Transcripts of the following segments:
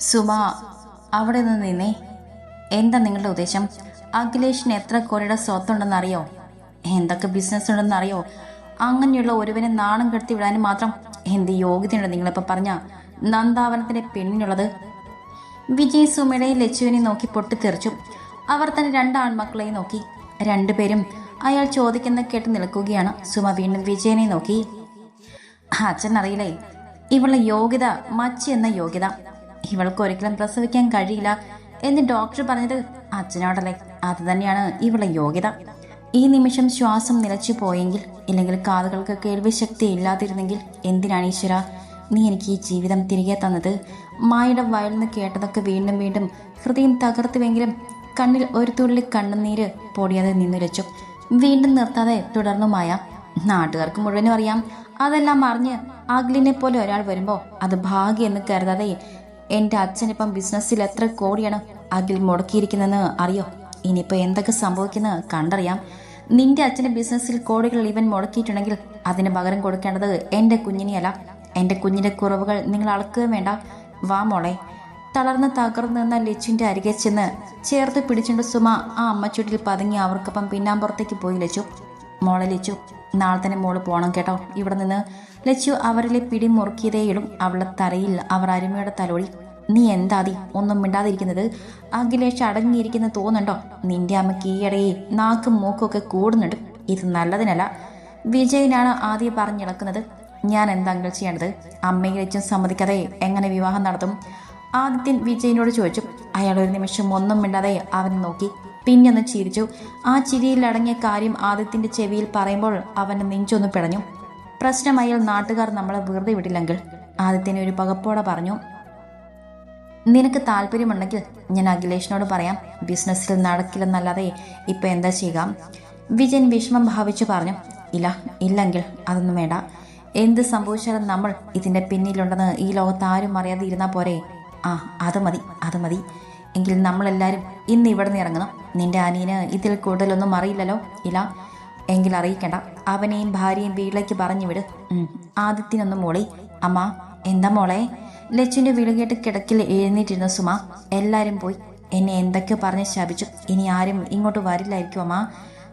സുമ അവിടെ നിന്ന് നിന്നേ. എന്താ നിങ്ങളുടെ ഉദ്ദേശം? അഖിലേഷിന് എത്ര കോടിയുടെ സ്വത്തുണ്ടെന്നറിയോ? എന്തൊക്കെ ബിസിനസ് ഉണ്ടെന്നറിയോ? അങ്ങനെയുള്ള ഒരുവനെ നാണം കെടുത്തി വിടാനും മാത്രം എന്ത് യോഗ്യതയുണ്ട് നിങ്ങളിപ്പോൾ പറഞ്ഞ നന്ദാവനത്തിന്റെ പെണ്ണിനുള്ളത്? വിജയ് സുമയുടെ ലച്ചുവിനെ നോക്കി പൊട്ടിത്തെറിച്ചു. അവർ തന്നെ രണ്ട് ആൺമക്കളെ നോക്കി. രണ്ടുപേരും അയാൾ ചോദിക്കുന്ന കേട്ട് നിൽക്കുകയാണ്. സുമ വീണ്ടും വിജയനെ നോക്കി. അച്ഛൻ അറിയില്ലേ, ഇവളുടെ യോഗ്യത മച്ചി എന്ന യോഗ്യത. ഇവൾക്ക് ഒരിക്കലും പ്രസവിക്കാൻ കഴിയില്ല എന്ന് ഡോക്ടർ പറഞ്ഞത് അച്ഛനോടല്ലേ? അത് തന്നെയാണ് ഇവളുടെ യോഗ്യത. ഈ നിമിഷം ശ്വാസം നിലച്ചു പോയെങ്കിൽ, ഇല്ലെങ്കിൽ കാതുകൾക്ക് കേൾവിശക്തി ഇല്ലാതിരുന്നെങ്കിൽ എന്തിനാണ് ഈശ്വര നീ എനിക്ക് ഈ ജീവിതം തിരികെ തന്നത്? മായയുടെ വയലിൽ നിന്ന് കേട്ടതൊക്കെ വീണ്ടും വീണ്ടും ഹൃദയം തകർത്തുവെങ്കിലും കണ്ണിൽ ഒരു തുള്ളി കണ്ണുനീര് പൊടിയാതെ നിന്നുരച്ചു. വീണ്ടും നിർത്താതെ തുടർന്നു മായ. നാട്ടുകാർക്ക് മുഴുവനും അറിയാം. അതെല്ലാം അറിഞ്ഞ് അഖിലിനെ പോലെ ഒരാൾ വരുമ്പോൾ അത് ഭാഗ്യം എന്ന് കരുതാതെ എൻ്റെ അച്ഛനിപ്പം ബിസിനസ്സിൽ എത്ര കോടിയാണ് അഖിൽ മുടക്കിയിരിക്കുന്നതെന്ന് അറിയോ? ഇനിയിപ്പോൾ എന്തൊക്കെ സംഭവിക്കുന്നത് കണ്ടറിയാം. നിന്റെ അച്ഛൻ്റെ ബിസിനസ്സിൽ കോടികൾ ഇവൻ മുടക്കിയിട്ടുണ്ടെങ്കിൽ അതിന് പകരം കൊടുക്കേണ്ടത് എൻ്റെ കുഞ്ഞിനെയല്ല. എൻ്റെ കുഞ്ഞിൻ്റെ കുറവുകൾ നിങ്ങൾ അളക്കുകയും വേണ്ട. വാ മോളെ. തളർന്ന് തകർന്നു നിന്ന ലച്ചുവിൻ്റെ അരികെ ചെന്ന് ചേർത്ത് പിടിച്ചുകൊണ്ട് സുമ ആ അമ്മച്ചുട്ടിൽ പതുങ്ങി അവർക്കൊപ്പം പിന്നാമ്പുറത്തേക്ക് പോയി. ലച്ചു, മോളെ ലച്ചു, നാളെ തന്നെ മോള് പോകണം കേട്ടോ ഇവിടെ നിന്ന്. ലച്ചു അവരിലെ പിടി മുറുക്കിയതേയിടും. അവളുടെ തലയിൽ അവർ അരുമയുടെ തലോടി. നീ എന്താതി ഒന്നും മിണ്ടാതിരിക്കുന്നത്? അഖിലേഷ് അടങ്ങിയിരിക്കുന്ന തോന്നുന്നുണ്ടോ? നിന്റെ അമ്മയ്ക്ക് ഈയിടയെ നാക്കും മൂക്കും ഒക്കെ കൂടുന്നുണ്ട്. ഇത് നല്ലതിനല്ല. വിജയനാണ് ആദ്യം പറഞ്ഞിളക്കുന്നത്. ഞാൻ എന്താ അങ്കിൾ ചെയ്യേണ്ടത്? അമ്മയെ ലച്ചും സമ്മതിക്കാതെ എങ്ങനെ വിവാഹം നടത്തും? ആദിത്യൻ വിജയനോട് ചോദിച്ചു. അയാൾ ഒരു നിമിഷം ഒന്നും മിണ്ടാതെ അവനെ നോക്കി, പിന്നെ ഒന്ന് ചിരിച്ചു. ആ ചിരിയിൽ അടങ്ങിയ കാര്യം ആദിത്യന്റെ ചെവിയിൽ പറയുമ്പോൾ അവന്റെ നെഞ്ചൊന്ന് പിടഞ്ഞു. പ്രശ്നം അയാൾ നാട്ടുകാർ നമ്മളെ വെറുതെ വിടില്ലെങ്കിൽ. ആദിത്യനെ ഒരു പകപ്പോടെ പറഞ്ഞു. നിനക്ക് താല്പര്യമുണ്ടെങ്കിൽ ഞാൻ അഖിലേഷിനോട് പറയാം. ബിസിനസ്സിൽ നടക്കില്ലെന്നല്ലാതെ ഇപ്പം എന്താ ചെയ്യാം? വിജയൻ വിഷമം ഭാവിച്ചു പറഞ്ഞു. ഇല്ലെങ്കിൽ അതൊന്നും വേണ്ട. എന്ത് സംഭവിച്ചാലും നമ്മൾ ഇതിൻ്റെ പിന്നിലുണ്ടെന്ന് ഈ ലോകത്ത് ആരും അറിയാതെ ഇരുന്നാൽ പോരെ? ആ അത് മതി. എങ്കിൽ നമ്മളെല്ലാവരും ഇന്ന് ഇവിടെ നിന്ന് ഇറങ്ങണം. നിന്റെ അനിയന് ഇതിൽ കൂടുതലൊന്നും അറിയില്ലല്ലോ? ഇല്ല എങ്കിൽ അറിയിക്കണ്ട. അവനെയും ഭാര്യയും വീട്ടിലേക്ക് പറഞ്ഞു വിട്. ആദിത്യനൊന്നും മോളി. അമ്മ എന്താ മോളെ? ലച്ചുവിൻ്റെ വിളികേട്ട് കിടക്കിൽ എഴുന്നേറ്റിരുന്ന സുമ. എല്ലാവരും പോയി. എന്നെ എന്തൊക്കെ പറഞ്ഞ് ശപിച്ചു. ഇനി ആരും ഇങ്ങോട്ട് വരില്ലായിരിക്കും അമ്മ.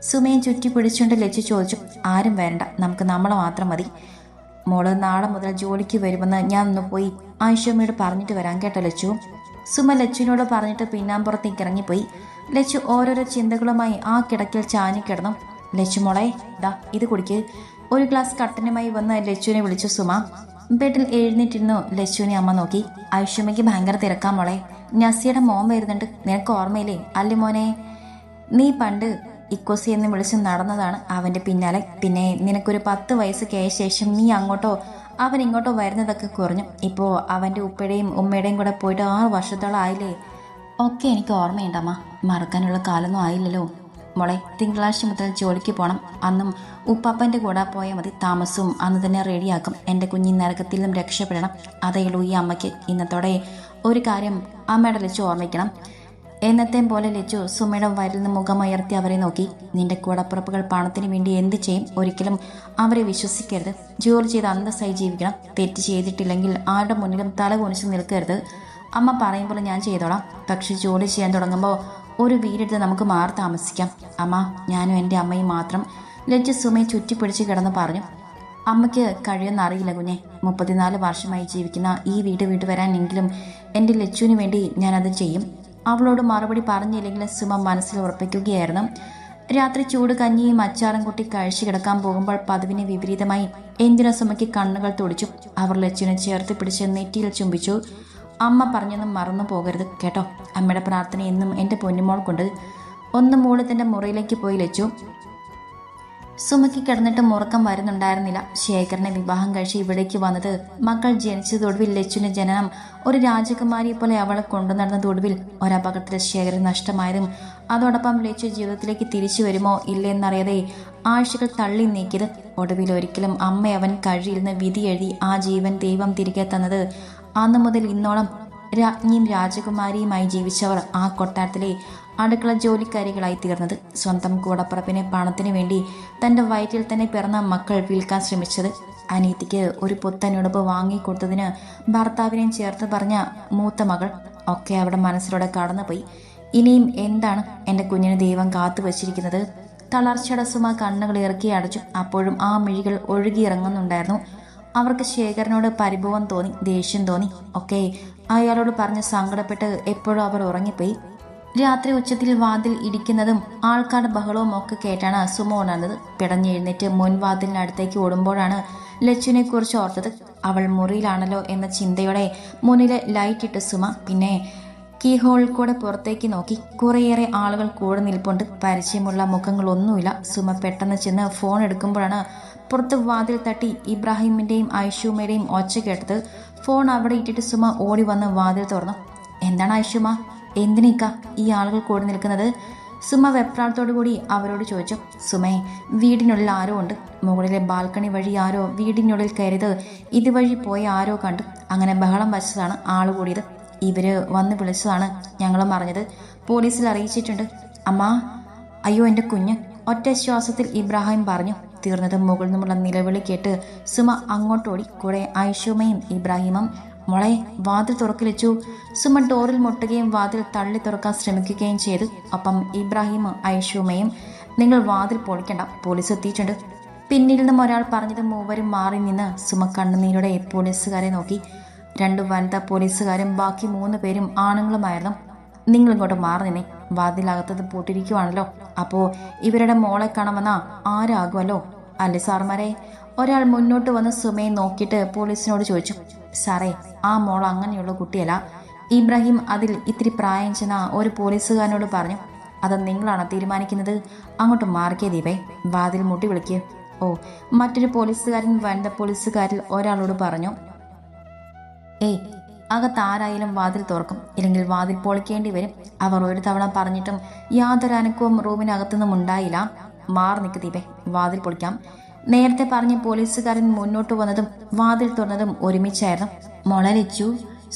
സുമയെ ചുറ്റി പിടിച്ചുകൊണ്ട് ലച്ചു ചോദിച്ചു. ആരും വരണ്ട, നമുക്ക് നമ്മളെ മാത്രം മതി. മോള് നാളെ മുതൽ ജോലിക്ക് വരുമെന്ന് ഞാൻ ഒന്ന് പോയി ആയിഷമ്മയോട് പറഞ്ഞിട്ട് വരാൻ കേട്ടോ ലച്ചു. സുമ ലച്ചുവിനോട് പറഞ്ഞിട്ട് പിന്നാമ്പുറത്തേക്ക് ഇറങ്ങിപ്പോയി. ലച്ചു ഓരോരോ ചിന്തകളുമായി ആ കിടക്കിൽ ചാഞ്ഞു കിടന്നു. ലച്ചു മോളെ, ദാ ഇത് കുടിക്ക്. ഒരു ഗ്ലാസ് കട്ടനുമായി വന്ന് ലച്ചുവിനെ വിളിച്ചു സുമ. ബെഡിൽ എഴുന്നേറ്റിരുന്നു ലച്ചുവിനെ അമ്മ നോക്കി. ആയിഷമ്മയ്ക്ക് ഭയങ്കര തിരക്കാ മോളെ. നസിയുടെ മോൻ വരുന്നുണ്ട്, നിനക്ക് ഓർമ്മയില്ലേ? അല്ലേ മോനെ? നീ പണ്ട് ഇക്കോസി എന്ന് വിളിച്ച് നടന്നതാണ് അവൻ്റെ പിന്നാലെ. പിന്നെ നിനക്കൊരു 10 വയസ്സ് കേയ ശേഷം നീ അങ്ങോട്ടോ അവൻ ഇങ്ങോട്ടോ വരുന്നതൊക്കെ കുറഞ്ഞു. ഇപ്പോൾ അവൻ്റെ ഉപ്പയുടെയും ഉമ്മയുടെയും കൂടെ പോയിട്ട് 6 വർഷത്തോളം ആയില്ലേ? ഒക്കെ എനിക്ക് ഓർമ്മയുണ്ടമ്മ. മറക്കാനുള്ള കാലമൊന്നും ആയില്ലല്ലോ മോളെ. തിങ്കളാഴ്ച മുതൽ ജോലിക്ക് പോകണം. അന്നും ഉപ്പാപ്പൻ്റെ കൂടെ പോയാൽ മതി. താമസവും അന്ന് തന്നെ റെഡിയാക്കും. എൻ്റെ കുഞ്ഞി നരകത്തിൽ നിന്നും രക്ഷപ്പെടണം. അതേയുള്ളൂ ഈ അമ്മയ്ക്ക്. ഇന്നത്തോടെ ഒരു കാര്യം അമ്മയുടെ ലച്ചു ഓർമ്മിക്കണം. എന്നത്തെയും പോലെ ലച്ചു സുമയുടെ വയലിൽ നിന്ന് മുഖമുയർത്തി അവരെ നോക്കി. നിന്റെ കൂടപ്പുറപ്പുകൾ പണത്തിന് വേണ്ടി എന്ത് ചെയ്യും? ഒരിക്കലും അവരെ വിശ്വസിക്കരുത്. ജോലി ചെയ്ത് അന്തസ്സായി ജീവിക്കണം. തെറ്റ് ചെയ്തിട്ടില്ലെങ്കിൽ ആരുടെ മുന്നിലും തല കുനിച്ച് നിൽക്കരുത്. അമ്മ പറയുമ്പോൾ ഞാൻ ചെയ്തോളാം. പക്ഷെ ജോലി ചെയ്യാൻ തുടങ്ങുമ്പോൾ ഒരു വീടെടുത്ത് നമുക്ക് മാറി താമസിക്കാം. അമ്മ, ഞാനും എൻ്റെ അമ്മയും മാത്രം. ലച്ചു സുമയെ ചുറ്റിപ്പിടിച്ച് കിടന്ന് പറഞ്ഞു. അമ്മയ്ക്ക് കഴിയുമെന്നറിയില്ല കുഞ്ഞെ. 34 വർഷമായി ജീവിക്കുന്ന ഈ വീട് വിട്ടു വരാനെങ്കിലും എൻ്റെ ലച്ചുവിന് വേണ്ടി ഞാനത് ചെയ്യും. അവളോട് മറുപടി പറഞ്ഞില്ലെങ്കിലും സുമ മനസ്സിൽ ഉറപ്പിക്കുകയായിരുന്നു. രാത്രി ചൂട് കഞ്ഞിയും അച്ചാറും കൂട്ടി കഴിച്ചു കിടക്കാൻ പോകുമ്പോൾ പതിവിന് വിപരീതമായി എന്തിനാ സുമയ്ക്ക് കണ്ണുകൾ തുടിച്ചു. അവർ ലച്ചുവിനെ ചേർത്ത് പിടിച്ച് നെറ്റിയിൽ ചുംബിച്ചു. അമ്മ പറഞ്ഞൊന്നും മറന്നു പോകരുത് കേട്ടോ. അമ്മയുടെ പ്രാർത്ഥന എന്നും എൻ്റെ പൊന്നുമോൾ കൊണ്ട്. ഒന്ന് മൂളി തൻ്റെ മുറിയിലേക്ക് പോയി ലച്ചു. സുമയ്ക്ക് കിടന്നിട്ട് മുറക്കം വരുന്നുണ്ടായിരുന്നില്ല. ശേഖരനെ വിവാഹം കഴിച്ച് ഇവിടേക്ക് വന്നത്, മക്കൾ ജനിച്ചതൊടുവിൽ ലച്ചുവിൻ്റെ ജനനം, ഒരു രാജകുമാരിയെ പോലെ അവളെ കൊണ്ടു നടന്നതൊടുവിൽ ഒരപകടത്തിൽ ശേഖരൻ നഷ്ടമായതും, അതോടൊപ്പം ലച്ചു ജീവിതത്തിലേക്ക് തിരിച്ചു വരുമോ ഇല്ലെന്നറിയാതെ ആഴ്ചകൾ തള്ളി നീക്കിയത്, ഒടുവിൽ ഒരിക്കലും അമ്മ അവൻ കഴിയില്ലെന്ന് വിധി എഴുതി ആ ജീവൻ ദൈവം തിരികെ തന്നത്. അന്നു മുതൽ ഇന്നോളം രാജ്ഞിയും രാജകുമാരിയുമായി ജീവിച്ചവർ ആ കൊട്ടാരത്തിലെ അടുക്കള ജോലിക്കാരികളായി തീർന്നത്. സ്വന്തം കൂടപ്പുറപ്പിനെ പണത്തിനു വേണ്ടി തൻ്റെ വയറ്റിൽ തന്നെ പിറന്ന മക്കൾ വിൽക്കാൻ ശ്രമിച്ചത്. അനീതിക്ക് ഒരു പുത്തനുടുപ്പ് വാങ്ങിക്കൊടുത്തതിന് ഭർത്താവിനെയും ചേർത്ത് പറഞ്ഞ മൂത്ത മകൾ ഒക്കെ അവിടെ മനസ്സിലൂടെ കടന്നുപോയി. ഇനിയും എന്താണ് എൻ്റെ കുഞ്ഞിന് ദൈവം കാത്തു വച്ചിരിക്കുന്നത്? തളർച്ചയുടെ സുമ കണ്ണുകൾ ഇറക്കി അടച്ചു. അപ്പോഴും ആ മിഴികൾ ഒഴുകിയിറങ്ങുന്നുണ്ടായിരുന്നു. അവർക്ക് ശേഖരനോട് പരിഭവം തോന്നി, ദേഷ്യം തോന്നി. ഒക്കെ അയാളോട് പറഞ്ഞ് സങ്കടപ്പെട്ട് എപ്പോഴും അവർ ഉറങ്ങിപ്പോയി. രാത്രി ഉച്ചത്തിൽ വാതിൽ ഇടിക്കുന്നതും ആൾക്കാരുടെ ബഹളവും ഒക്കെ കേട്ടാണ് സുമ ഉണർന്നത്. പിടഞ്ഞെഴുന്നേറ്റ് മുൻവാതിലിനടുത്തേക്ക് ഓടുമ്പോഴാണ് ലച്ചുവിനെ കുറിച്ച് ഓർത്തത്. അവൾ മുറിയിലാണല്ലോ എന്ന ചിന്തയോടെ മുന്നിലെ ലൈറ്റ് ഇട്ട് സുമ പിന്നെ കീഹോളിൽ കൂടെ പുറത്തേക്ക് നോക്കി. കുറേയേറെ ആളുകൾ കൂടെ നിൽപ്പുണ്ട്. പരിചയമുള്ള മുഖങ്ങളൊന്നുമില്ല. സുമ പെട്ടെന്ന് ചെന്ന് ഫോൺ എടുക്കുമ്പോഴാണ് പുറത്ത് വാതിൽ തട്ടി ഇബ്രാഹിമിൻ്റെയും ഐഷൂമയുടെയും ഒച്ച കേട്ടത്. ഫോൺ അവിടെ ഇട്ടിട്ട് സുമ ഓടി വന്ന് വാതിൽ തുറന്നു. എന്താണ് ഐഷൂമ? എന്തിനേക്കാ ഈ ആളുകൾ കൂടി നിൽക്കുന്നത്? സുമ വെപ്രാളത്തോടു കൂടി അവരോട് ചോദിച്ചു. സുമേ, വീടിനുള്ളിൽ ആരോ ഉണ്ട്. മുകളിലെ ബാൽക്കണി വഴി ആരോ വീടിനുള്ളിൽ കയറിയത് ഇതുവഴി പോയി ആരോ കണ്ടു. അങ്ങനെ ബഹളം വച്ചതാണ് ആൾ കൂടിയത്. ഇവര് വന്ന് വിളിച്ചതാണ് ഞങ്ങളും അറിഞ്ഞത്. പോലീസിൽ അറിയിച്ചിട്ടുണ്ട്. അമ്മാ, അയ്യോ എൻ്റെ കുഞ്ഞ്, ഒറ്റ ശ്വാസത്തിൽ ഇബ്രാഹിം പറഞ്ഞു. തീർന്നതും മുകളിൽ നിന്നുമുള്ള നിലവിളി കേട്ട് സുമ അങ്ങോട്ടോടി. കൂടെ ഐഷൂമയും ഇബ്രാഹിമും. മോളെ, വാതിൽ തുറക്കിലിച്ചു. സുമ ഡോറിൽ മുട്ടുകയും വാതിൽ തള്ളി തുറക്കാൻ ശ്രമിക്കുകയും ചെയ്തു. ഒപ്പം ഇബ്രാഹിമും ഐഷൂമയും. നിങ്ങൾ വാതിൽ പൊളിക്കണ്ട, പോലീസ് എത്തിയിട്ടുണ്ട്. പിന്നിൽ നിന്നും ഒരാൾ പറഞ്ഞത് മൂവരും മാറി നിന്ന് സുമ കണ്ണുനീരോടെ പോലീസുകാരെ നോക്കി. 2 വനിതാ പോലീസുകാരും ബാക്കി 3 പേരും ആണുങ്ങളുമായിരുന്നു. നിങ്ങളിങ്ങോട്ട് മാറി നിന്നേ, വാതിലകത്തത് പൂട്ടിരിക്കുവാണല്ലോ. അപ്പോൾ ഇവരുടെ മോളെ കാണാമെന്നാ ആരാകുമല്ലോ അല്ലേ സാർമാരെ? ഒരാൾ മുന്നോട്ട് വന്ന് സുമയെ നോക്കിയിട്ട് പോലീസിനോട് ചോദിച്ചു. സാറേ, ആ മോൾ അങ്ങനെയുള്ള കുട്ടിയല്ല. ഇബ്രാഹിം അതിൽ ഇത്തിരി പ്രായം ചെന്ന ഒരു പോലീസുകാരനോട് പറഞ്ഞു. അത് നിങ്ങളാണ് തീരുമാനിക്കുന്നത്. അങ്ങോട്ട് മാറിക്കേ ദീപേ, വാതിൽ മുട്ടി വിളിക്കുക. ഓ, മറ്റൊരു പോലീസുകാരൻ വനിതാ പോലീസുകാരിൽ ഒരാളോട് പറഞ്ഞു. ഏയ്, അകത്താരായാലും വാതിൽ തുറക്കും, ഇല്ലെങ്കിൽ വാതിൽ പൊളിക്കേണ്ടി വരും. അവർ ഒരു തവണ പറഞ്ഞിട്ടും യാതൊരു അനക്കവും റൂമിനകത്തുനിന്നും ഉണ്ടായില്ല. മാറി നിൽക്ക് ദീപേ, വാതിൽ പൊളിക്കാം. നേരത്തെ പറഞ്ഞ് പോലീസുകാരൻ മുന്നോട്ട് വന്നതും വാതിൽ തുറന്നതും ഒരുമിച്ചായിരുന്നു. മൊളലിച്ചു.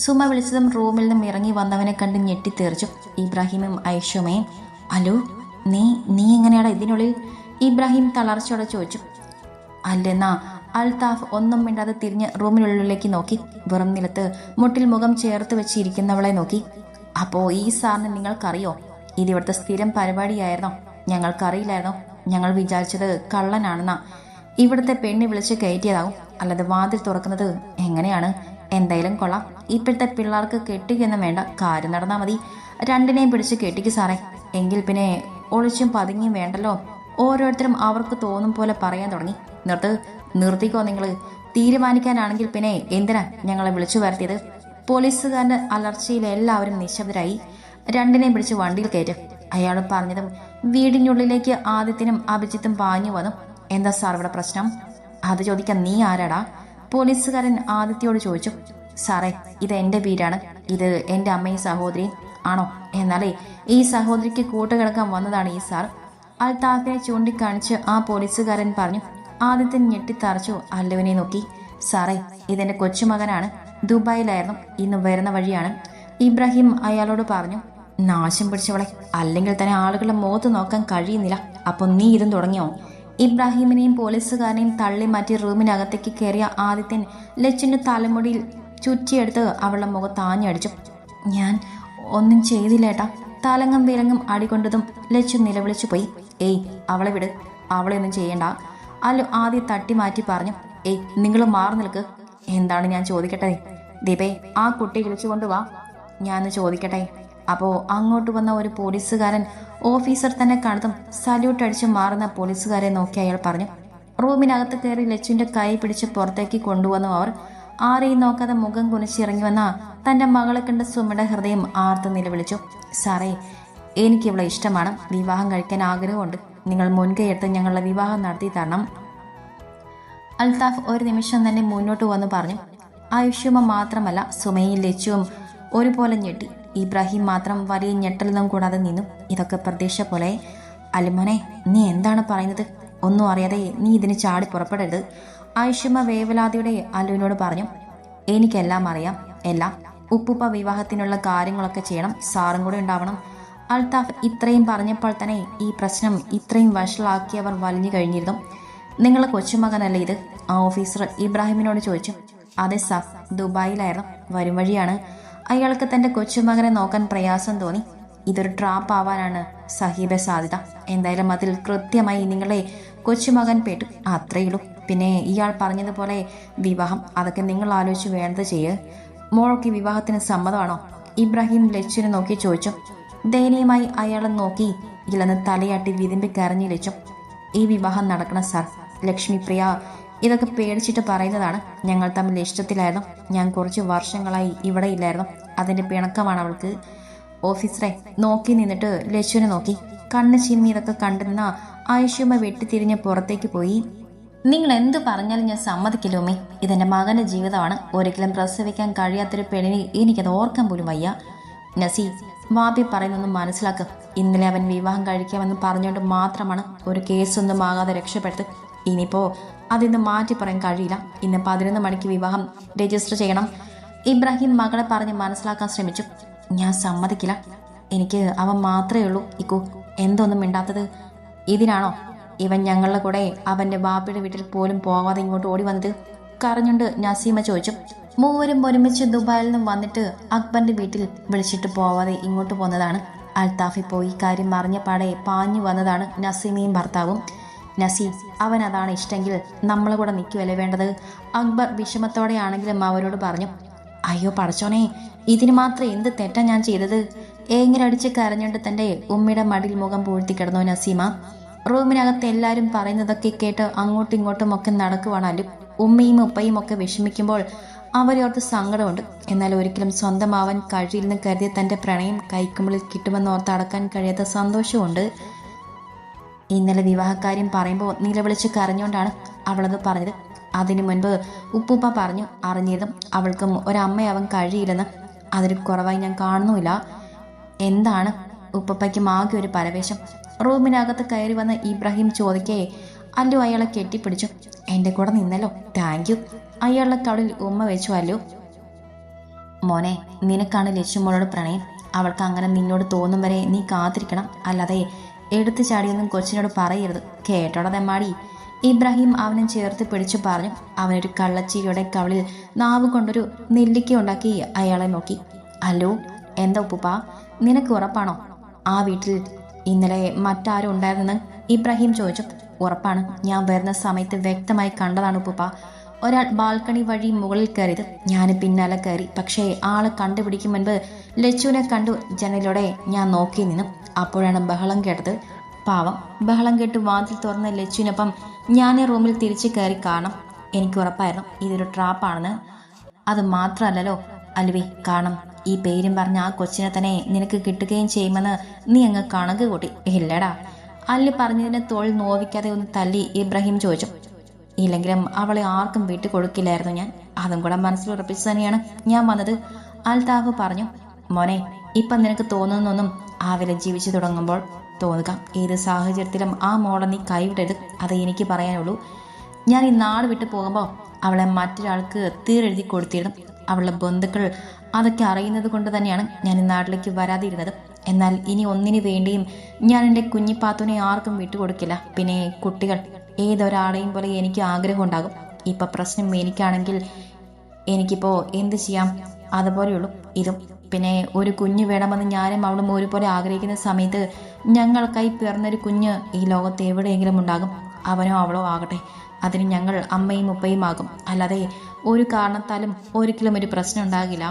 സുമ വിളിച്ചതും റൂമിൽ നിന്നും ഇറങ്ങി വന്നവനെ കണ്ട് ഞെട്ടിത്തേറിച്ചു ഇബ്രാഹിമും ഐഷൂമയും. ഹലോ, നീ എങ്ങനെയാടാ ഇതിനുള്ളിൽ? ഇബ്രാഹിം തളർച്ചയോടെ ചോദിച്ചു. അല്ലെന്നാ അൽതാഫ് ഒന്നും മിണ്ടാതെ തിരിഞ്ഞ് റൂമിനുള്ളിലേക്ക് നോക്കി. വെറും നിലത്ത് മുട്ടിൽ മുഖം ചേർത്ത് വെച്ചിരിക്കുന്നവളെ നോക്കി. അപ്പോൾ ഈ സാറിന് നിങ്ങൾക്കറിയോ? ഇതിവിടുത്തെ സ്ഥിരം പരിപാടിയായിരുന്നോ? ഞങ്ങൾക്കറിയില്ലായിരുന്നോ? ഞങ്ങൾ വിചാരിച്ചത് കള്ളനാണെന്നാ. ഇവിടുത്തെ പെണ്ണി വിളിച്ച് കയറ്റിയതാവും, അല്ലാതെ വാതിൽ തുറക്കുന്നത് എങ്ങനെയാണ്? എന്തായാലും കൊള്ളാം. ഇപ്പോഴത്തെ പിള്ളേർക്ക് കെട്ടിക്കൊന്നും വേണ്ട, കാര്യം നടന്നാൽ മതി. 2നെയും പിടിച്ച് കെട്ടിക്ക് സാറേ. എങ്കിൽ പിന്നെ ഒളിച്ചും പതുങ്ങിയും വേണ്ടല്ലോ. ഓരോരുത്തരും അവർക്ക് തോന്നും പോലെ പറയാൻ തുടങ്ങി. നിർത്തിക്കോ നിങ്ങൾ. തീരുമാനിക്കാനാണെങ്കിൽ പിന്നെ എന്തിനാ ഞങ്ങളെ വിളിച്ചു വരുത്തിയത്? പോലീസുകാരൻ്റെ അലർച്ചയിൽ എല്ലാവരും നിശബ്ദരായി. 2നെയും പിടിച്ച് വണ്ടിയിൽ കയറ്റും. അയാൾ പറഞ്ഞതും വീടിനുള്ളിലേക്ക് ആദിത്യനും അഭിജിത്തും പാഞ്ഞു വന്നു. എന്താ സാർ ഇവിടെ പ്രശ്നം? അത് ചോദിക്കാൻ നീ ആരാടാ? പോലീസുകാരൻ ആദിത്യയോട് ചോദിച്ചു. സാറേ, ഇത് എൻ്റെ വീടാണ്. ഇത് എൻ്റെ അമ്മയും സഹോദരിയും. ആണോ? എന്നാലേ ഈ സഹോദരിക്ക് കൂട്ടുകിടക്കാൻ വന്നതാണ് ഈ സാർ. അൽതാഫിനെ ചൂണ്ടിക്കാണിച്ച് ആ പോലീസുകാരൻ പറഞ്ഞു. ആദിത്യൻ ഞെട്ടിത്തറച്ചു അല്ലുവിനെ നോക്കി. സാറേ, ഇതെൻ്റെ കൊച്ചുമകനാണ്. ദുബായിലായിരുന്നു, ഇന്ന് വരുന്ന വഴിയാണ്. ഇബ്രാഹിം അയാളോട് പറഞ്ഞു. നാശം പിടിച്ചവളെ, അല്ലെങ്കിൽ തന്നെ ആളുകളുടെ മുഖത്ത് നോക്കാൻ കഴിയുന്നില്ല. അപ്പോൾ നീ ഇതും തുടങ്ങിയോ? ഇബ്രാഹിമിനെയും പോലീസുകാരനെയും തള്ളി മാറ്റി റൂമിനകത്തേക്ക് കയറിയ ആദിത്യൻ ലച്ചുവിൻ്റെ തലമുടിയിൽ ചുറ്റിയെടുത്ത് അവളുടെ മുഖത്ത് ആഞ്ഞടിച്ചു. ഞാൻ ഒന്നും ചെയ്തില്ലേട്ടാ. തലങ്ങും വിലങ്ങും അടികൊണ്ടതും ലച്ചു നിലവിളിച്ചു പോയി. ഏയ്, അവളെ വിട്, അവളെ ഒന്നും ചെയ്യണ്ട. അല്ലു ആദ്യം തട്ടി മാറ്റി പറഞ്ഞു. ഏയ്, നിങ്ങൾ മാറി നിൽക്ക്. എന്താണ് ഞാൻ ചോദിക്കട്ടെ? ദീപേ, ആ കുട്ടി വിളിച്ചുകൊണ്ട് വാ. ഞാൻ ചോദിക്കട്ടെ. അപ്പോൾ അങ്ങോട്ട് വന്ന ഒരു പോലീസുകാരൻ ഓഫീസർ തന്നെ കണ്ടതും സല്യൂട്ട് അടിച്ച് മാറുന്ന പോലീസുകാരെ നോക്കി അയാൾ പറഞ്ഞു. റൂമിനകത്ത് കയറി ലച്ചുവിൻ്റെ കൈ പിടിച്ച് പുറത്തേക്ക് കൊണ്ടുവന്നു അവർ. ആരെയും നോക്കാതെ മുഖം കുനിച്ചിറങ്ങി വന്ന തൻ്റെ മകളെ കണ്ട സുമയുടെ ഹൃദയം ആർത്ത് നിലവിളിച്ചു. സാറേ, എനിക്ക് ഇവളെ ഇഷ്ടമാണ്. വിവാഹം കഴിക്കാൻ ആഗ്രഹമുണ്ട്. നിങ്ങൾ മുൻകൈയെടുത്ത് ഞങ്ങളുടെ വിവാഹം നടത്തി തരണം. അൽതാഫ് ഒരു നിമിഷം തന്നെ മുന്നോട്ട് വന്ന് പറഞ്ഞു. ആയുഷ്യമ മാത്രമല്ല, സുമയും ലച്ചുവും ഒരുപോലെ ഞെട്ടി. ഇബ്രാഹിം മാത്രം വലിയ ഞെട്ടലൊന്നും കൂടാതെ നിന്നു. ഇതൊക്കെ പ്രതീക്ഷ പോലെ. അലിമോനെ, നീ എന്താണ് പറയുന്നത്? ഒന്നും അറിയാതെ നീ ഇതിന് ചാടി പുറപ്പെടരുത്. ആയുഷ്യമ വേവലാതിയുടെ അലുവിനോട് പറഞ്ഞു. എനിക്കെല്ലാം അറിയാം, എല്ലാം. ഉപ്പുപ്പ വിവാഹത്തിനുള്ള കാര്യങ്ങളൊക്കെ ചെയ്യണം. സാറും കൂടെ ഉണ്ടാവണം. അൽത്താഫ് ഇത്രയും പറഞ്ഞപ്പോൾ തന്നെ ഈ പ്രശ്നം ഇത്രയും വഷളാക്കിയവർ വലിഞ്ഞു കഴിഞ്ഞിരുന്നു. നിങ്ങളെ കൊച്ചുമകനല്ലേ ഇത്? ആ ഓഫീസർ ഇബ്രാഹിമിനോട് ചോദിച്ചു. അതെ സാർ, ദുബായിലായിരുന്നു, വരും വഴിയാണ്. അയാൾക്ക് തൻ്റെ കൊച്ചുമകനെ നോക്കാൻ പ്രയാസം തോന്നി. ഇതൊരു ട്രാപ്പ് ആവാനാണ് സഹീബെ സാധ്യത. എന്തായാലും അതിൽ കൃത്യമായി നിങ്ങളെ കൊച്ചുമകൻ പെട്ടു, അത്രയുള്ളൂ. പിന്നെ ഇയാൾ പറഞ്ഞതുപോലെ വിവാഹം, അതൊക്കെ നിങ്ങൾ ആലോചിച്ച് വേണ്ടത് ചെയ്യ്. മോൾക്ക് വിവാഹത്തിന് സമ്മതമാണോ? ഇബ്രാഹിം ലച്ചുവിനെ നോക്കി ചോദിച്ചു. ദയനീയമായി അയാളെ നോക്കി ഇല്ലെന്ന് തലയാട്ടി വിതിമ്പി കരഞ്ഞു ലച്ചു. ഈ വിവാഹം നടക്കണം സാർ. ലക്ഷ്മി പ്രിയ ഇതൊക്കെ പേടിച്ചിട്ട് പറയുന്നതാണ്. ഞങ്ങൾ തമ്മിൽ ഇഷ്ടത്തിലായിരുന്നു. ഞാൻ കുറച്ച് വർഷങ്ങളായി ഇവിടെ ഇല്ലായിരുന്നു. അതിൻ്റെ പിണക്കമാണ് അവൾക്ക്. ഓഫീസറെ നോക്കി നിന്നിട്ട് ലച്ചുവിനെ നോക്കി. കണ്ണ് ചിമ്മി ഇതൊക്കെ കണ്ടിരുന്ന ആയിഷുമ്മ വെട്ടിത്തിരിഞ്ഞ് പുറത്തേക്ക് പോയി. നിങ്ങൾ എന്തു പറഞ്ഞാലും ഞാൻ സമ്മതിക്കില്ല ഉമ്മേ. ഇതെൻ്റെ മകൻ്റെ ജീവിതമാണ്. ഒരിക്കലും പ്രസവിക്കാൻ കഴിയാത്തൊരു പെണ്ണിനെ എനിക്കത് ഓർക്കാൻ പോലും വയ്യ. നസീ, വാപ്പി പറയുന്നൊന്നും മനസ്സിലാക്കുക. ഇന്നലെ അവൻ വിവാഹം കഴിക്കാമെന്ന് പറഞ്ഞുകൊണ്ട് മാത്രമാണ് ഒരു കേസൊന്നും ആകാതെ രക്ഷപ്പെട്ടത്. ഇനിയിപ്പോൾ അതിന്ന് മാറ്റി പറയാൻ കഴിയില്ല. ഇന്ന് 11 മണിക്ക് വിവാഹം രജിസ്റ്റർ ചെയ്യണം. ഇബ്രാഹിം മകളെ പറഞ്ഞ് മനസ്സിലാക്കാൻ ശ്രമിച്ചു. ഞാൻ സമ്മതിക്കില്ല. എനിക്ക് അവൻ മാത്രമേ ഉള്ളൂ. ഇക്കു എന്തൊന്നും മിണ്ടാത്തത്? ഇതിനാണോ ഇവൻ ഞങ്ങളുടെ കൂടെ അവൻ്റെ ബാപ്പയുടെ വീട്ടിൽ പോലും പോകാതെ ഇങ്ങോട്ട് ഓടി വന്നത്? കരഞ്ഞുകൊണ്ട് നസീമ ചോദിച്ചു. മൂവരും ഒരുമിച്ച് ദുബായിൽ നിന്നും വന്നിട്ട് അക്ബറിന്റെ വീട്ടിൽ വിളിച്ചിട്ട് പോവാതെ ഇങ്ങോട്ട് പോന്നതാണ്. അൽത്താഫി പോയി കാര്യം അറിഞ്ഞപാടെ പാഞ്ഞു വന്നതാണ് നസീമയും ഭർത്താവും. നസീം, അവൻ അതാണ് ഇഷ്ടമെങ്കിൽ നമ്മളെ കൂടെ നിൽക്കുവല്ലേ വേണ്ടത്? അക്ബർ വിഷമത്തോടെയാണെങ്കിലും അവരോട് പറഞ്ഞു. അയ്യോ പടച്ചോനെ, ഇതിന് മാത്രം എന്ത് തെറ്റാ ഞാൻ ചെയ്തത്? ഏങ്ങരടിച്ച് കരഞ്ഞുകൊണ്ട് തൻ്റെ ഉമ്മയുടെ മടിയിൽ മുഖം പൂഴ്ത്തി കിടന്നു നസീമ. റൂമിനകത്ത് എല്ലാവരും പറയുന്നതൊക്കെ കേട്ട് അങ്ങോട്ടും ഇങ്ങോട്ടും ഒക്കെ നടക്കുവാണല്ലോ. ഉമ്മയും ഉപ്പയും ഒക്കെ വിഷമിക്കുമ്പോൾ അവരോർത്ത് സങ്കടമുണ്ട്. എന്നാൽ ഒരിക്കലും സ്വന്തമാവാൻ കഴിയില്ലെന്ന് കരുതിയ തൻ്റെ പ്രണയം കൈക്കുമ്പിളിൽ കിട്ടുമെന്നോർത്ത് അടക്കാൻ കഴിയാത്ത സന്തോഷമുണ്ട്. ഇന്നലെ വിവാഹക്കാര്യം പറയുമ്പോൾ നിലവിളിച്ച് കരഞ്ഞുകൊണ്ടാണ് അവളത് പറഞ്ഞത്. അതിനു മുൻപ് ഉപ്പുപ്പ പറഞ്ഞു അറിഞ്ഞതും അവൾക്കും ഒരമ്മയാവാൻ കഴിയില്ലെന്ന്. അതിന് കുറവായി ഞാൻ കാണുന്നുമില്ല. എന്താണ് ഉപ്പയ്ക്കും ആകെ ഒരു പരവേശം. റൂമിനകത്ത് കയറി വന്ന് ഇബ്രാഹിം ചോദിക്കേ അല്ലു അയാളെ കെട്ടിപ്പിടിച്ചു. എൻ്റെ കൂടെ നിന്നല്ലോ, താങ്ക് യു. അയാളുടെ കവളിൽ ഉമ്മ വെച്ചു. അല്ലു മോനെ, നിനക്കാണ് ലക്ഷ്മോളോട് പ്രണയം. അവൾക്ക് അങ്ങനെ നിന്നോട് തോന്നും വരെ നീ കാത്തിരിക്കണം. അല്ലാതെ എടുത്തു ചാടിയൊന്നും കൊച്ചിനോട് പറയരുത്, കേട്ടോടെ തെമ്മാടി. ഇബ്രാഹിം അവനെ ചേർത്ത് പിടിച്ചു പറഞ്ഞു. അവനൊരു കള്ളച്ചിരിയുടെ കവളിൽ നാവ് കൊണ്ടൊരു നെല്ലിക്ക ഉണ്ടാക്കി അയാളെ നോക്കി. അല്ലോ, എന്താ ഉപ്പുപ്പ, നിനക്ക് ഉറപ്പാണോ ആ വീട്ടിൽ ഇന്നലെ മറ്റാരും ഉണ്ടായിരുന്നെന്ന് ഇബ്രാഹിം ചോദിച്ചു. ഉറപ്പാണ്. ഞാൻ വരുന്ന സമയത്ത് വ്യക്തമായി കണ്ടതാണ് ഉപ്പുപ്പ. ഒരാൾ ബാൽക്കണി വഴി മുകളിൽ കയറിയത്. ഞാൻ പിന്നാലെ കയറി. പക്ഷേ ആളെ കണ്ടുപിടിക്കും മുൻപ് ലച്ചുവിനെ കണ്ടു. ജനലിലൂടെ ഞാൻ നോക്കി നിന്നു. അപ്പോഴാണ് ബഹളം കേട്ടത്. പാവം, ബഹളം കേട്ട് വാതിൽ തുറന്ന ലച്ചുവിനൊപ്പം ഞാൻ റൂമിൽ തിരിച്ചു കയറി. കാണാം, എനിക്ക് ഉറപ്പായിരുന്നു ഇതൊരു ട്രാപ്പാണെന്ന്. അത് മാത്രമല്ലല്ലോ അലുവി, കാണാം ഈ പേരും പറഞ്ഞ ആ കൊച്ചിനെ തന്നെ നിനക്ക് കിട്ടുകയും ചെയ്യുമെന്ന് നീ അങ്ങ് കണക്ക് കൂട്ടി ഇല്ലടാ? അല്ലു പറഞ്ഞതിനെ തോൾ നോവിക്കാതെ ഒന്ന് തല്ലി ഇബ്രാഹിം ചോദിച്ചു. ഇല്ലെങ്കിലും അവളെ ആർക്കും വിട്ടു കൊടുക്കില്ലായിരുന്നു ഞാൻ. അതും കൂടെ മനസ്സിൽ ഉറപ്പിച്ചു തന്നെയാണ് ഞാൻ വന്നത്. അൽത്താഫ് പറഞ്ഞു. മോനെ, ഇപ്പം നിനക്ക് തോന്നുന്നൊന്നും ആവില ജീവിച്ചു തുടങ്ങുമ്പോൾ തോന്നുക. ഏത് സാഹചര്യത്തിലും ആ മോളെ നീ കൈവിടരുത്, അത് എനിക്ക് പറയാനുള്ളൂ. ഞാൻ ഈ നാട് വിട്ടു പോകുമ്പോൾ അവളെ മറ്റൊരാൾക്ക് തീരെഴുതി കൊടുത്തിരുന്നു. അവളുടെ ബന്ധുക്കൾ അതൊക്കെ അറിയുന്നത് കൊണ്ട് തന്നെയാണ് ഞാൻ ഈ നാട്ടിലേക്ക് വരാതിരുന്നത്. എന്നാൽ ഇനി ഒന്നിനു വേണ്ടിയും ഞാൻ എൻ്റെ കുഞ്ഞിപ്പാത്തുവിനെ ആർക്കും വിട്ടുകൊടുക്കില്ല. പിന്നെ കുട്ടികൾ, ഏതൊരാളെയും പോലെ എനിക്ക് ആഗ്രഹം ഉണ്ടാകും. ഇപ്പം പ്രശ്നം എനിക്കാണെങ്കിൽ എനിക്കിപ്പോൾ എന്ത് ചെയ്യാം? അതുപോലെയുള്ളൂ ഇതും. പിന്നെ ഒരു കുഞ്ഞ് വേണമെന്ന് ഞാനും അവളും ഒരുപോലെ ആഗ്രഹിക്കുന്ന സമയത്ത് ഞങ്ങൾക്കായി പിറന്നൊരു കുഞ്ഞ് ഈ ലോകത്ത് എവിടെയെങ്കിലും ഉണ്ടാകും. അവനോ അവളോ ആകട്ടെ, അതിന് ഞങ്ങൾ അമ്മയും ഉപ്പയും ആകും. അല്ലാതെ ഒരു കാരണത്താലും ഒരിക്കലും ഒരു പ്രശ്നം ഉണ്ടാകില്ല.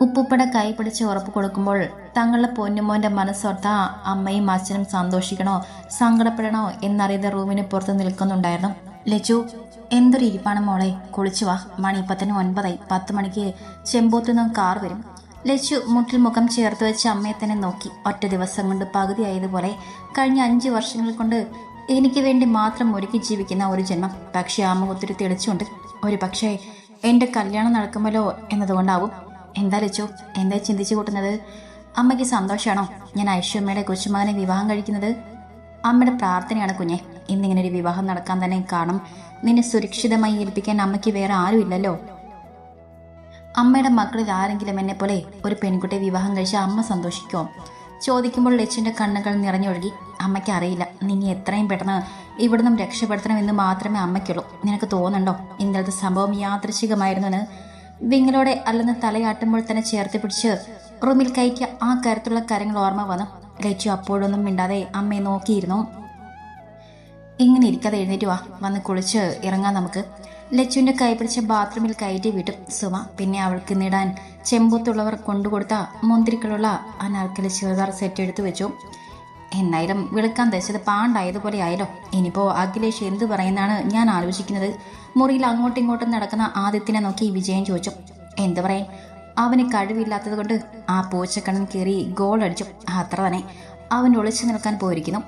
ഉപ്പുപ്പയുടെ കൈ പിടിച്ച് ഉറപ്പ് കൊടുക്കുമ്പോൾ തങ്ങളുടെ പൊന്നുമോൻ്റെ മനസ്സോർത്ത അമ്മയും അച്ഛനും സന്തോഷിക്കണോ സങ്കടപ്പെടണോ എന്നറിയാതെ റൂമിന് പുറത്ത് നിൽക്കുന്നുണ്ടായിരുന്നു. ലച്ചു, എന്തൊരു ഇരിപ്പാണ് മോളെ, കുളിച്ചു വാ. മണി ഇപ്പത്തിന് 9ആയി. 10 മണിക്ക് ചെമ്പോത്തുനിന്നും കാർ വരും. ലച്ചു മുട്ടിൽ മുഖം ചേർത്ത് വെച്ച് അമ്മയെ തന്നെ നോക്കി. ഒറ്റ ദിവസം കൊണ്ട് പകുതിയായതുപോലെ കഴിഞ്ഞ 5 വർഷങ്ങൾ കൊണ്ട് എനിക്ക് വേണ്ടി മാത്രം ഒരുക്കി ജീവിക്കുന്ന ഒരു ജന്മം. പക്ഷേ ആ മുഖത്തൊരു തെളിച്ചുണ്ട്. ഒരു പക്ഷേ എൻ്റെ കല്യാണം നടക്കുമല്ലോ എന്നതുകൊണ്ടാവും. എന്താ ലച്ചു, എന്താ ചിന്തിച്ചു കൂട്ടുന്നത്? അമ്മയ്ക്ക് സന്തോഷമാണോ ഞാൻ ഐശ്വര്യമ്മയുടെ കൊച്ചുമകനെ വിവാഹം കഴിക്കുന്നത്? അമ്മയുടെ പ്രാർത്ഥനയാണ് കുഞ്ഞെ, ഇന്നിങ്ങനെ ഒരു വിവാഹം നടക്കാൻ തന്നെ കാരണം. നിന്നെ സുരക്ഷിതമായി ഏൽപ്പിക്കാൻ അമ്മയ്ക്ക് വേറെ ആരും ഇല്ലല്ലോ. അമ്മയുടെ മക്കളിൽ ആരെങ്കിലും എന്നെ പോലെ ഒരു പെൺകുട്ടിയെ വിവാഹം കഴിച്ച അമ്മ സന്തോഷിക്കുമോ? ചോദിക്കുമ്പോൾ ലച്ചുവിൻ്റെ കണ്ണുകൾ നിറഞ്ഞൊഴുകി. അമ്മയ്ക്ക് അറിയില്ല, നിന്നെ എത്രയും പെട്ടെന്ന് ഇവിടുന്ന് രക്ഷപ്പെടുത്തണമെന്ന് മാത്രമേ അമ്മയ്ക്കുള്ളൂ. നിനക്ക് തോന്നുന്നുണ്ടോ ഇന്നലത്തെ സംഭവം യാദൃശികമായിരുന്നെന്ന്? വിങ്ങളോടെ അല്ലെന്ന് തലയാട്ടുമ്പോൾ തന്നെ ചേർത്ത് പിടിച്ച് റൂമിൽ കയറ്റിയ ആ കരുത്തുള്ള കരങ്ങൾ ഓർമ്മ വന്നു. ലച്ചു അപ്പോഴൊന്നും മിണ്ടാതെ അമ്മയെ നോക്കിയിരുന്നു. ഇങ്ങനെ ഇരിക്കാതെ എഴുന്നേറ്റ് വാ, വന്ന് കുളിച്ച് ഇറങ്ങാൻ നമുക്ക്. ലച്ചുവിൻ്റെ കൈ പിടിച്ച് ബാത്റൂമിൽ കയറ്റി വിട്ടു സുമ. പിന്നെ അവൾക്ക് നേടാൻ ചെമ്പൂത്തുള്ളവർ കൊണ്ടുകൊടുത്ത മുന്തിരിക്കളുള്ള അനാർക്കലി ചുരിദാർ സെറ്റ് എടുത്തു വെച്ചു. എന്നായാലും വിളിക്കാൻ ധരിച്ചത് പാണ്ടായതുപോലെ ആയല്ലോ. ഇനിയിപ്പോൾ അഖിലേഷ് എന്തു പറയുന്നതാണ് ഞാൻ ആലോചിക്കുന്നത്. മുറിയിൽ അങ്ങോട്ടും ഇങ്ങോട്ടും നടക്കുന്ന ആദിത്യനെ നോക്കി വിജയൻ ചോദിച്ചു. എന്തു പറയാൻ, അവന് കഴിവില്ലാത്തത് കൊണ്ട് ആ പൂച്ചക്കണ്ണൻ കയറി ഗോൾ അടിച്ചു, അത്ര തന്നെ. അവൻ ഒളിച്ചു നിൽക്കാൻ പോയിരിക്കുന്നു.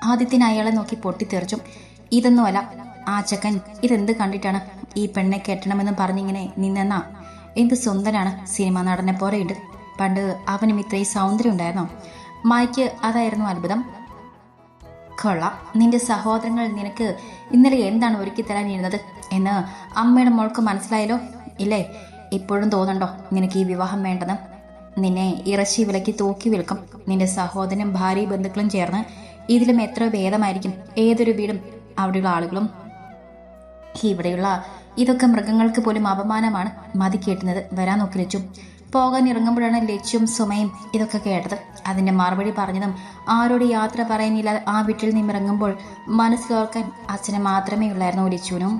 ആദിത്യൻ അയാളെ നോക്കി പൊട്ടിത്തെറിച്ചു. ഇതൊന്നുമല്ല, ആ ചക്കൻ ഇതെന്ത് കണ്ടിട്ടാണ് ഈ പെണ്ണെ കെട്ടണമെന്ന് പറഞ്ഞിങ്ങനെ നിന്നെന്നാ? എന്ത് സുന്ദരാണ്, സിനിമ നടനെ പോലെയുണ്ട്. പണ്ട് അവനും ഇത്രയും സൗന്ദര്യം ഉണ്ടായിരുന്നോ? മായ്ക്ക് അതായിരുന്നു അത്ഭുതം. കൊള്ളാം, നിന്റെ സഹോദരങ്ങൾ നിനക്ക് ഇന്നലെ എന്താണ് ഒരുക്കി തരാനിരുന്നത് എന്ന് അമ്മയുടെ മോൾക്ക് മനസ്സിലായല്ലോ ഇല്ലേ? ഇപ്പോഴും തോന്നുന്നുണ്ടോ നിനക്ക് ഈ വിവാഹം വേണ്ടെന്ന്? നിന്നെ ഇറച്ചി വിലക്കി തൂക്കി വിൽക്കും നിന്റെ സഹോദരനും ഭാര്യ ബന്ധുക്കളും ചേർന്ന്. ഇതിലും എത്ര ഭേദമായിരിക്കും ഏതൊരു വീടും അവിടെയുള്ള ആളുകളും. ഇവിടെയുള്ള ഇതൊക്കെ മൃഗങ്ങൾക്ക് പോലും അപമാനമാണ്. മതി കേട്ടുന്നത്, വരാൻ നോക്കി ലച്ചു. പോകാൻ ഇറങ്ങുമ്പോഴാണ് ലച്ചും സുമയും ഇതൊക്കെ കേട്ടത്. അതിന്റെ മറുപടി പറഞ്ഞതും ആരോട് യാത്ര പറയാനില്ല ആ വീട്ടിൽ നിന്നിറങ്ങുമ്പോൾ മനസ്സിലോർക്കാൻ അച്ഛനെ മാത്രമേ ഉള്ളായിരുന്നു ലച്ചുവിനും.